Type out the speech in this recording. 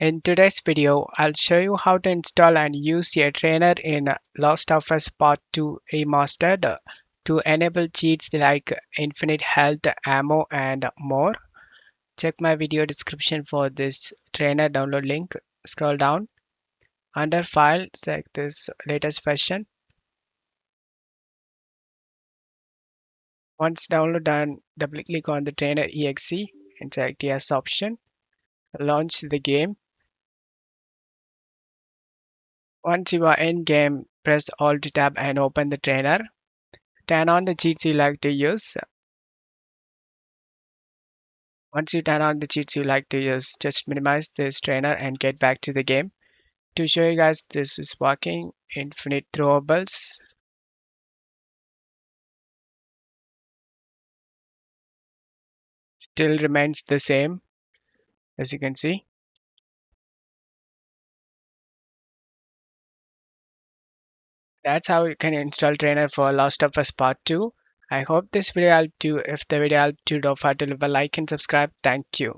In today's video, I'll show you how to install and use a trainer in Last of Us Part 2 Remastered to enable cheats like infinite health, ammo, and more. Check my video description for this trainer download link. Scroll down. Under File, select this latest version. Once download done, double click on the trainer exe and select Yes option. Launch the game. Once you are in game, press Alt tab and open the trainer. Turn on the cheats you like to use. Once you turn on the cheats you like to use, just minimize this trainer and get back to the game. To show you guys this is working, infinite throwables. Still remains the same as you can see. That's how you can install trainer for Last of Us Part 2. I hope this video helped you. If the video helped you, don't forget to leave a like and subscribe. Thank you.